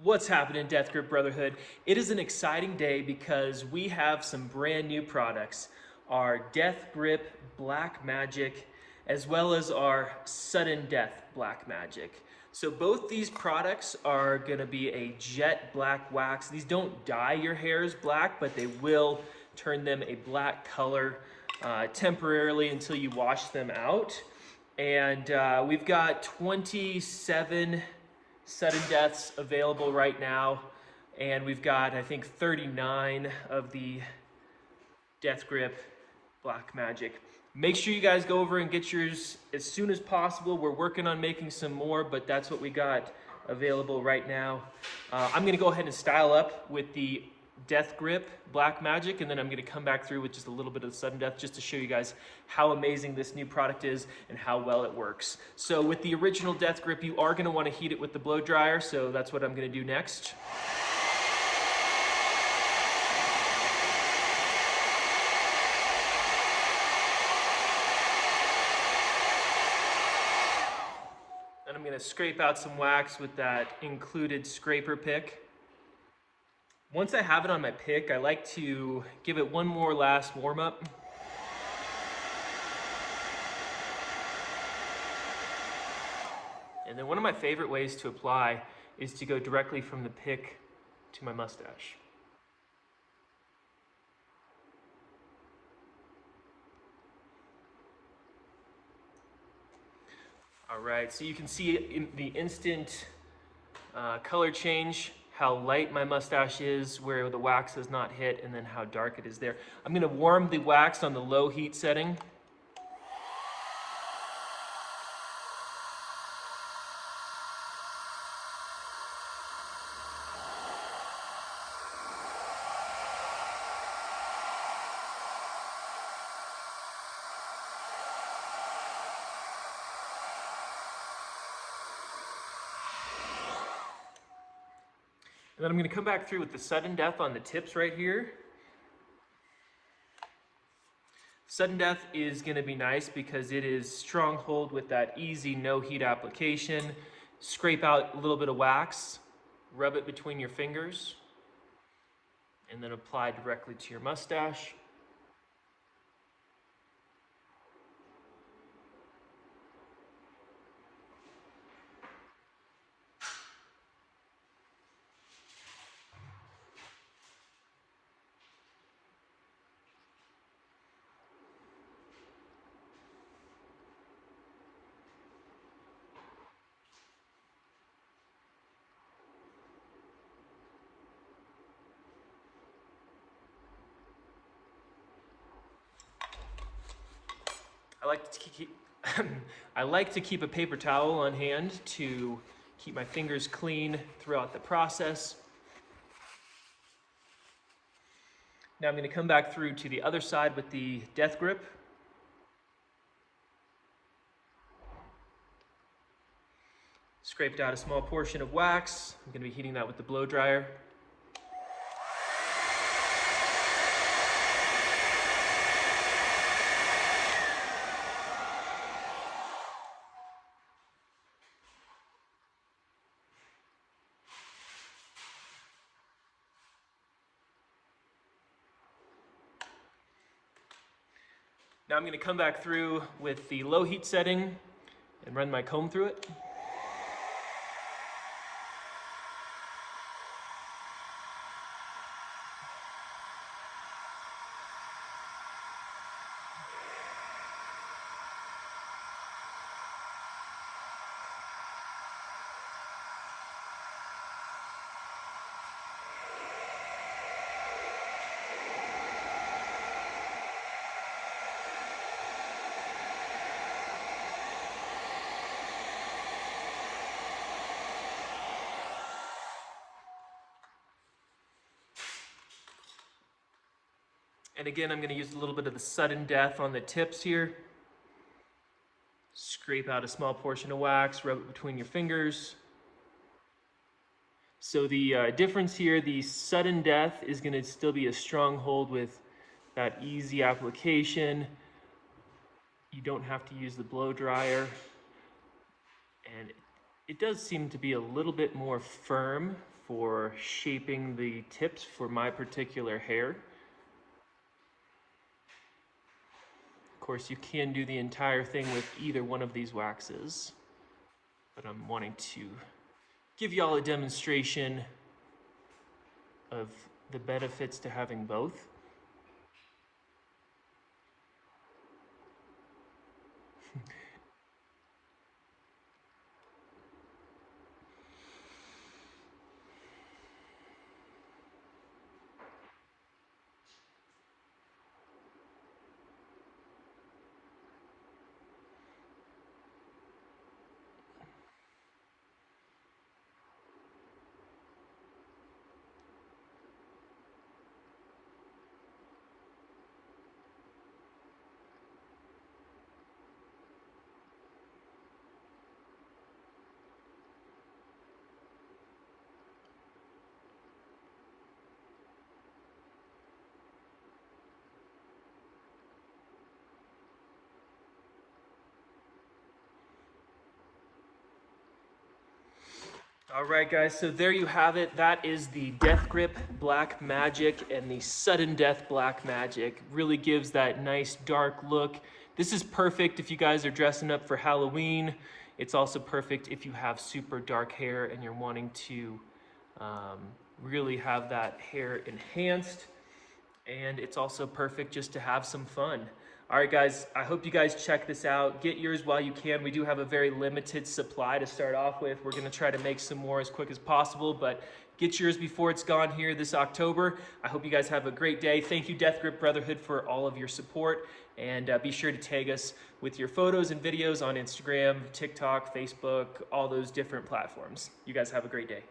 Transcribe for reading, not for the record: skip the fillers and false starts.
What's happening, Death Grip Brotherhood? It is an exciting day because we have some brand new products. Our Death Grip Black Magic, as well as our Sudden Death Black Magic. So both these products are gonna be a jet black wax. These don't dye your hairs black, but they will turn them a black color temporarily until you wash them out. And we've got 27 sudden deaths available right now, and we've got, I think, 39 of the Death Grip Black Magic. Make sure you guys go over and get yours as soon as possible. We're working on making some more, but that's what we got available right now. I'm gonna go ahead and style up with the Death Grip Black Magic, and then I'm gonna come back through with just a little bit of the sudden death just to show you guys how amazing this new product is and how well it works. So with the original Death Grip, you are gonna wanna heat it with the blow dryer, so that's what I'm gonna do next. Then I'm gonna scrape out some wax with that included scraper pick. Once I have it on my pick, I like to give it one more last warm up. And then one of my favorite ways to apply is to go directly from the pick to my mustache. All right, so you can see in the instant color change, how light my mustache is where the wax has not hit, and then how dark it is there. I'm gonna warm the wax on the low heat setting. And then I'm gonna come back through with the sudden death on the tips right here. Sudden death is gonna be nice because it is strong hold with that easy no heat application. Scrape out a little bit of wax, rub it between your fingers, and then apply directly to your mustache. I like to keep a paper towel on hand to keep my fingers clean throughout the process. Now I'm going to come back through to the other side with the Death Grip. Scraped out a small portion of wax. I'm going to be heating that with the blow dryer. Now I'm going to come back through with the low heat setting and run my comb through it. And again, I'm going to use a little bit of the sudden death on the tips here. Scrape out a small portion of wax, rub it between your fingers. So the difference here, the sudden death is going to still be a strong hold with that easy application. You don't have to use the blow dryer. And It does seem to be a little bit more firm for shaping the tips for my particular hair. Of course, you can do the entire thing with either one of these waxes, but I'm wanting to give y'all a demonstration of the benefits to having both. All right, guys, so there you have it. That is the Death Grip Black Magic and the Sudden Death Black Magic. Really gives that nice dark look. This is perfect if you guys are dressing up for Halloween. It's also perfect if you have super dark hair and you're wanting to really have that hair enhanced. And it's also perfect just to have some fun. All right, guys, I hope you guys check this out. Get yours while you can. We do have a very limited supply to start off with. We're gonna try to make some more as quick as possible, but get yours before it's gone here this October. I hope you guys have a great day. Thank you, Death Grip Brotherhood, for all of your support. And be sure to tag us with your photos and videos on Instagram, TikTok, Facebook, all those different platforms. You guys have a great day.